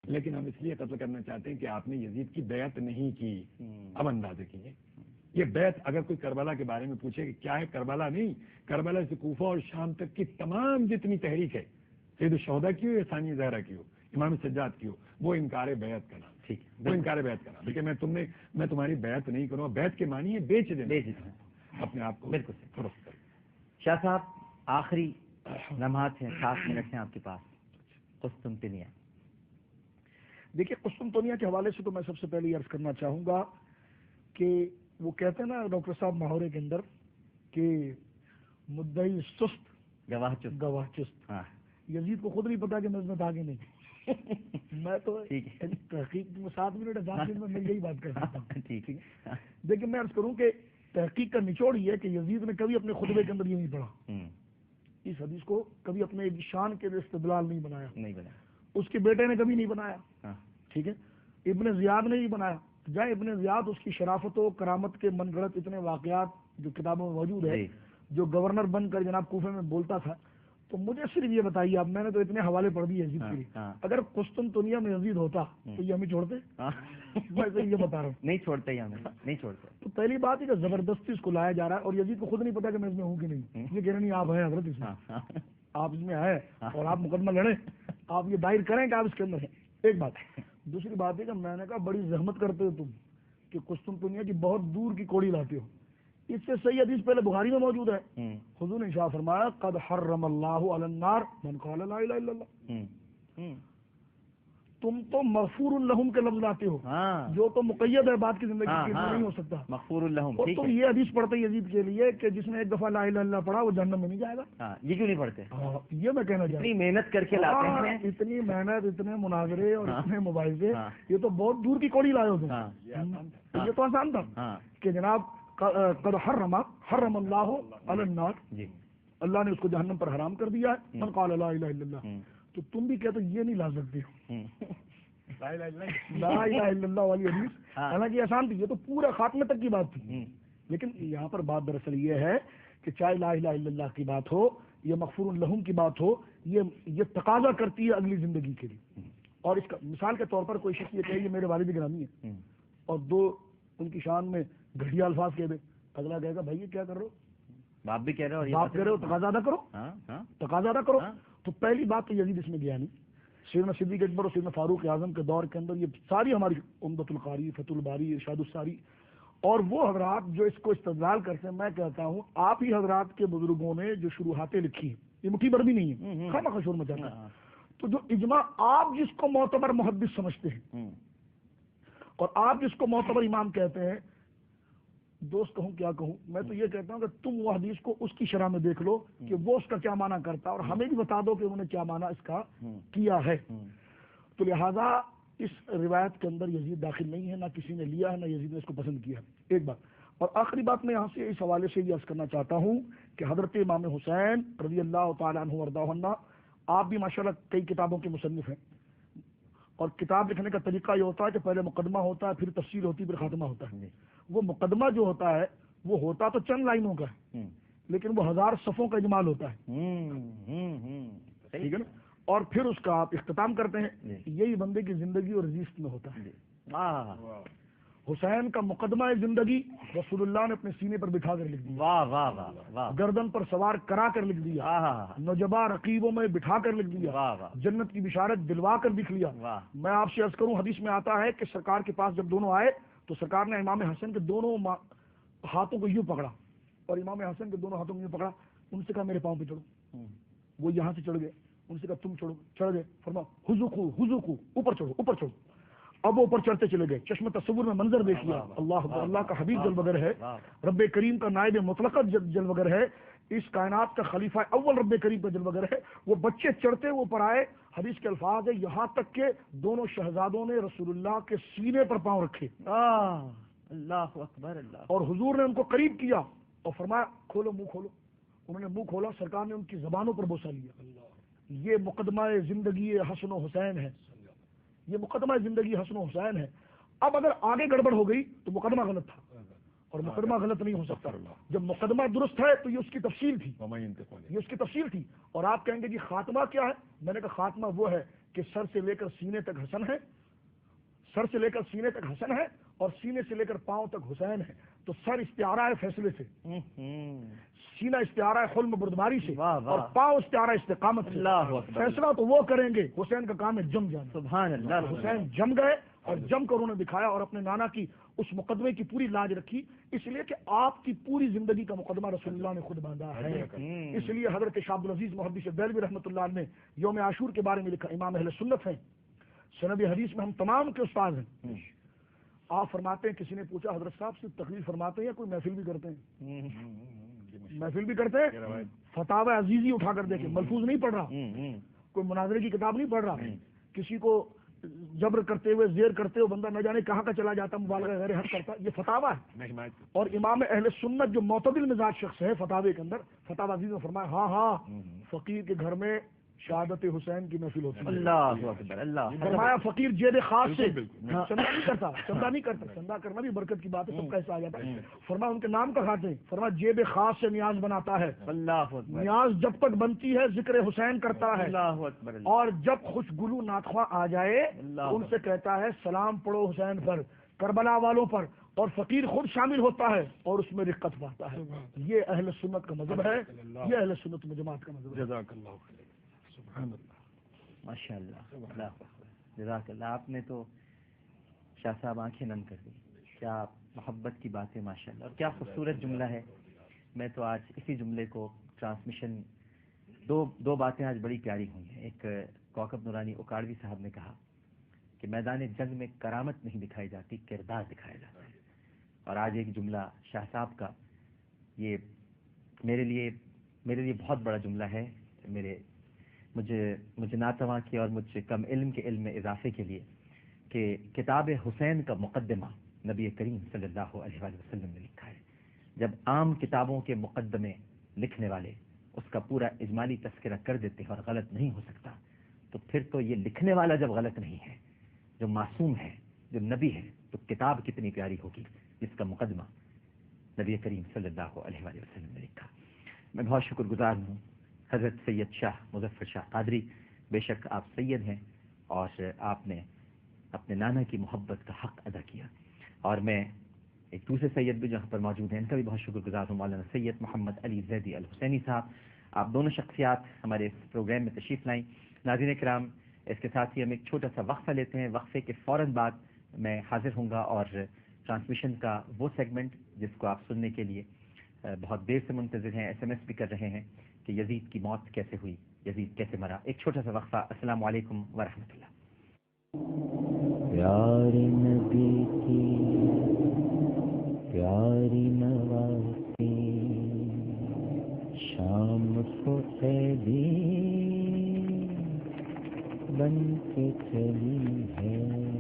لیکن ہم اس لیے قتل کرنا چاہتے ہیں کہ آپ نے یزید کی بیعت نہیں کی. اب اندازے کیجیے یہ بیعت اگر کوئی کربلا کے بارے میں پوچھے کہ کیا ہے کربلا، نہیں، کربلا سے کوفہ اور شام تک کی تمام جتنی تحریک ہے، سید الشہداء کی ہو یا ثانی زہرا کی ہو، امام سجاد کی ہو، وہ انکار بیعت کا نام. ٹھیک ہے، وہ انکار بیعت کا نام. لیکن میں تمہاری بیعت نہیں کروں. بیعت کے معنی ہے بیچ دینا اپنے آپ کو. بالکل درست کر. شاہ صاحب آخری لمحات ہیں، 7 منٹ ہیں آپ کے پاس. قسطنطنیہ. دیکھیے قسطنطنیہ کے حوالے سے تو میں سب سے پہلے عرض کرنا چاہوں گا کہ وہ کہتے ہیں نا ڈاکٹر صاحب محاورے کے اندر کہ مدعی سست گواہ چست. یزید کو خود نہیں پتا کہ میں اس میں تھا کہ نہیں. میں تو تحقیق میں 7 منٹ 10 منٹ میں یہی بات کر سکتا ہوں. ٹھیک ہے. لیکن میں عرض کروں کہ تحقیق کا نچوڑ یہ ہے کہ یزید نے کبھی اپنے خطبے کے اندر یہ نہیں پڑھا، اس حدیث کو کبھی اپنے شان کے استدلال نہیں بنایا. اس کے بیٹے نے کبھی نہیں بنایا. ٹھیک ہے. ابن زیاد نے نہیں بنایا. جائے ابن زیاد اس کی شرافت و کرامت کے من گھڑت اتنے واقعات جو کتابوں میں موجود ہے، جو گورنر بن کر جناب کوفے میں بولتا تھا. تو مجھے صرف یہ بتائیے آپ، میں نے تو اتنے حوالے پڑھ دیے یزید کے لیے، اگر قسطنطنیہ میں یزید ہوتا تو یہ ہمیں چھوڑتے؟ میں تو یہ بتا رہا ہوں نہیں چھوڑتے. تو پہلی بات ہے کہ زبردستی اس کو لایا جا رہا ہے اور یزید کو خود نہیں پتا کہ میں اس میں ہوں کہ نہیں. یہ کہہ رہے نہیں آپ ہیں حضرت اس میں، آپ اس میں آئے اور آپ مقدمہ لڑیں، آپ یہ دائر کریں کہ آپ اس کے اندر ہیں. ایک بات. دوسری بات ہے کہ میں نے کہا بڑی زحمت کرتے ہو تم کہ قسطنطنیہ کی بہت دور کی کوڑی لاتے ہو. اس سے صحیح حدیث پہلے بخاری میں موجود ہے. حضور نے ارشاد فرمایا قد حرم اللہ علی النار من قال لا الہ الا اللہ. تم تو مغفور لہم کے لفظ لاتے ہو جو تو مقید ہے بات کی زندگی کے نہیں ہو سکتا. مغفور لہم. اور تم یہ حدیث پڑھتے یزید کے لیے کہ جس نے ایک دفعہ لا الہ الا اللہ پڑھا وہ جہنم میں نہیں جائے گا. یہ کیوں نہیں پڑھتے؟ یہ میں کہنا چاہتا ہوں. اتنی محنت کر کے لاتے ہیں، اتنی محنت، اتنے مناظرے اور اتنے مباحثے، یہ تو بہت دور کی کوڑی لائے ہو تم. یہ تو آسان تھا کہ جناب قد حرم اللہ علی النار، اللہ نے اس کو جہنم پر حرام کر دیا ہے، من قال لا الہ الا اللہ. تو تم بھی کہتے یہ نہیں لا سکتے ہو لا الہ الا اللہ والی حدیث. حالانکہ آسان تھی، یہ تو پورا خاتمے تک کی بات تھی. لیکن یہاں پر بات دراصل یہ ہے کہ چاہے لا الہ الا اللہ کی بات ہو یا مغفور لہم کی بات ہو، یہ تقاضا کرتی ہے اگلی زندگی کے لیے. اور اس کا مثال کے طور پر کوئی شخص یہ کہے یہ میرے والد گرامی ہے اور 2 ان کی شان میں گھٹیا الفاظ کہہ دے، اگلا کہے گا بھائی یہ کیا کر رہے ہو، باپ بھی کہہ رہے ہو، باپ کہہ رہے ہو، تقاضا ادا کرو، تقاضا ادا کرو. تو پہلی بات تو یزید اس میں گیا نہیں. سیدنا صدیق اکبر اور سیدنا فاروق اعظم کے دور کے اندر یہ ساری ہماری عمدۃ القاری، فتح الباری، ارشاد الساری اور وہ حضرات جو اس کو استدلال کرتے ہیں، میں کہتا ہوں آپ ہی حضرات کے بزرگوں نے جو شروحاتیں لکھی ہیں، یہ مٹھی بھر بھی نہیں ہے، خواہ شور مچاتا ہے. تو جو اجماع آپ جس کو معتبر محدث سمجھتے ہیں اور آپ جس کو معتبر امام کہتے ہیں، دوست کہوں کیا کہوں، میں تو یہ کہتا ہوں کہ تم وہ حدیث کو اس کی شرح میں دیکھ لو کہ وہ اس کا کیا معنی کرتا ہے اور ہمیں بھی بتا دو کہ انہوں نے کیا معنی اس کا کیا ہے. تو لہذا اس روایت کے اندر یزید داخل نہیں ہے، نہ کسی نے لیا ہے، نہ یزید نے اس کو پسند کیا. ایک بات. اور آخری بات میں یہاں سے اس حوالے سے یہ عرض کرنا چاہتا ہوں کہ حضرت امام حسین رضی اللہ تعالیٰ عنہ وارضاہ عنہ، آپ بھی ماشاءاللہ کئی کتابوں کے مصنف ہیں اور کتاب لکھنے کا طریقہ یہ ہوتا ہے کہ پہلے مقدمہ ہوتا ہے، پھر تفصیل ہوتی ہے، پھر خاتمہ ہوتا ہے. وہ مقدمہ جو ہوتا ہے وہ ہوتا تو چند لائنوں کا ہے لیکن وہ 1000 صفوں کا اجمال ہوتا ہے. ٹھیک ہے نا. اور پھر اس کا آپ اختتام کرتے ہیں. یہی بندے کی زندگی اور زیست میں ہوتا ہے. حسین کا مقدمہ زندگی رسول اللہ نے اپنے سینے پر بٹھا کر لکھ دیا، گردن پر سوار کرا کر لکھ دیا، نجبا رقیبوں میں بٹھا کر لکھ دیا، جنت کی بشارت دلوا کر لکھ لیا. میں آپ سے عرض کروں، حدیث میں آتا ہے کہ سرکار کے پاس جب دونوں آئے تو سرکار نے امام حسن کے دونوں ہاتھوں کو یوں پکڑا اور امام حسن کے دونوں ہاتھوں کو یوں پکڑا، ان سے کہا میرے پاؤں پہ چڑھو. وہ یہاں سے چڑھ گئے، ان سے کہا تم چڑھو، چڑھ گئے. فرما حضوکو اوپر چڑھو، اوپر چڑھو. اب وہ اوپر چڑھتے چلے گئے. چشم تصور میں منظر دیکھ لیا. اللہ کا حبیب جلوگر ہے، رب کریم کا نائب مطلق جلوگر ہے، اس کائنات کا خلیفہ اول رب کریم کا جلوگر ہے. وہ بچے چڑھتے وہ اوپر آئے. حدیث کے الفاظ ہے یہاں تک کہ دونوں شہزادوں نے رسول اللہ کے سینے پر پاؤں رکھے. اللہ اکبر. اللہ. اور حضور نے ان کو قریب کیا اور فرمایا کھولو منہ کھولو. انہوں نے منہ کھولا، سرکار نے ان کی زبانوں پر بوسہ لیا. یہ مقدمہ زندگی حسن و حسین ہے، یہ مقدمہ زندگی حسن و حسین ہے. اب اگر آگے گڑبڑ ہو گئی تو مقدمہ غلط تھا اور مقدمہ غلط نہیں ہو سکتا. جب مقدمہ درست ہے تو یہ اس کی تفصیل تھی، یہ اس کی تفصیل تھی. اور آپ کہیں گے کہ خاتمہ کیا ہے؟ میں نے کہا خاتمہ وہ ہے کہ سر سے لے کر سینے تک حسن ہے، سر سے لے کر سینے تک حسن ہے اور سینے سے لے کر پاؤں تک حسین ہے. تو سر استعارہ ہے فیصلے سے، سینہ استعارہ ہے حلم بردباری سے، اور پاؤں استعارہ استقامت سے. فیصلہ تو وہ کریں گے، حسین کا کام ہے جم جانا. سبحان اللہ. حسین جم گئے اور جم کر انہوں نے دکھایا اور اپنے نانا کی اس مقدمے کی پوری لاج رکھی، اس لیے کہ آپ کی پوری زندگی کا مقدمہ رسول اللہ نے خود باندھا ہے. اس لیے حضرت شاہ عبدالعزیز محدث دہلوی رحمۃ اللہ علیہ نے یوم عاشور کے بارے میں لکھا، امام اہل سنت ہیں، سند حدیث میں ہم تمام کے استاد ہیں. آپ فرماتے ہیں، کسی نے پوچھا حضرت صاحب صرف تقریر فرماتے ہیں یا کوئی محفل بھی کرتے ہیں؟ محفل بھی کرتے ہیں. فتاوی عزیزی اٹھا کر دیکھیں، ملفوظ نہیں پڑھ رہا، کوئی مناظرے کی کتاب نہیں پڑھ رہا، کسی کو جبر کرتے ہوئے زیر کرتے ہوئے بندہ نہ جانے کہاں کا چلا جاتا، مبالغہ غیر حد کرتا، یہ فتاوی ہے. اور امام اہل سنت جو معتدل مزاج شخص ہے فتاوی کے اندر، فتاوی عزیز نے فرمایا ہاں فقیر کے گھر میں شہادت حسین کی محفل ہوتی ہے. اللہ اکبر. اللہ فرمایا فقیر جیب خاص سے چندہ نہیں کرتا، چندہ نہیں کرتا، چندہ کرنا بھی برکت کی بات ہے، سب کا حصہ آ جاتا ہے. فرمایا ان کے نام کا کھاتے ہیں، فرمایا جیب خاص سے نیاز بناتا ہے. اللہ اکبر. نیاز جب تک بنتی ہے ذکر حسین کرتا ہے، اللہ اکبر. اور جب خوش گلو ناتخواں آ جائے ان سے کہتا ہے سلام پڑھو حسین پر، کربلا والوں پر، اور فقیر خود شامل ہوتا ہے اور اس میں رقت پاتا ہے. یہ اہل سنت کا مذہب ہے، یہ اہل سنت و جماعت کا مذہب ہے. جزاک اللہ خیر. سبحان اللہ. ماشاء اللہ. اللہ جزاک اللہ. آپ نے تو شاہ صاحب آنکھیں نم کر دی. کیا محبت کی بات ہے ماشاء اللہ، اور کیا خوبصورت جملہ ہے. میں تو آج اسی جملے کو ٹرانسمیشن دو باتیں آج بڑی پیاری ہوئی ہیں. ایک کوکب نورانی اکاڑوی صاحب نے کہا کہ میدان جنگ میں کرامت نہیں دکھائی جاتی، کردار دکھایا جاتا ہے. اور آج ایک جملہ شاہ صاحب کا، یہ میرے لیے بہت بڑا جملہ ہے. مجھے ناتواں کی اور مجھ کم علم کے علم میں اضافے کے لیے کہ کتاب حسین کا مقدمہ نبی کریم صلی اللہ علیہ وآلہ وسلم نے لکھا ہے. جب عام کتابوں کے مقدمے لکھنے والے اس کا پورا اجمالی تذکرہ کر دیتے ہیں اور غلط نہیں ہو سکتا، تو پھر تو یہ لکھنے والا جب غلط نہیں ہے، جو معصوم ہے، جو نبی ہے، تو کتاب کتنی پیاری ہوگی جس کا مقدمہ نبی کریم صلی اللہ علیہ وآلہ وسلم نے لکھا. میں بہت شکر گزار ہوں حضرت سید شاہ مظفر شاہ قادری. بے شک آپ سید ہیں اور آپ نے اپنے نانا کی محبت کا حق ادا کیا. اور میں ایک دوسرے سید بھی جہاں پر موجود ہیں ان کا بھی بہت شکر گزار ہوں، مولانا سید محمد علی زیدی الحسینی صاحب. آپ دونوں شخصیات ہمارے اس پروگرام میں تشریف لائیں. ناظرین کرام، اس کے ساتھ ہی ہم ایک چھوٹا سا وقفہ لیتے ہیں. وقفے کے فوراً بعد میں حاضر ہوں گا اور ٹرانسمیشن کا وہ سیگمنٹ جس کو آپ سننے کے لیے بہت دیر سے منتظر ہیں، ایس ایم ایس بھی کر رہے ہیں کہ یزید کی موت کیسے ہوئی، یزید کیسے مرا. ایک چھوٹا سا وقفہ. السلام علیکم ورحمۃ اللہ. پیاری نبی کی پیاری نواسی شام کو عیدی بن کے چلی ہے.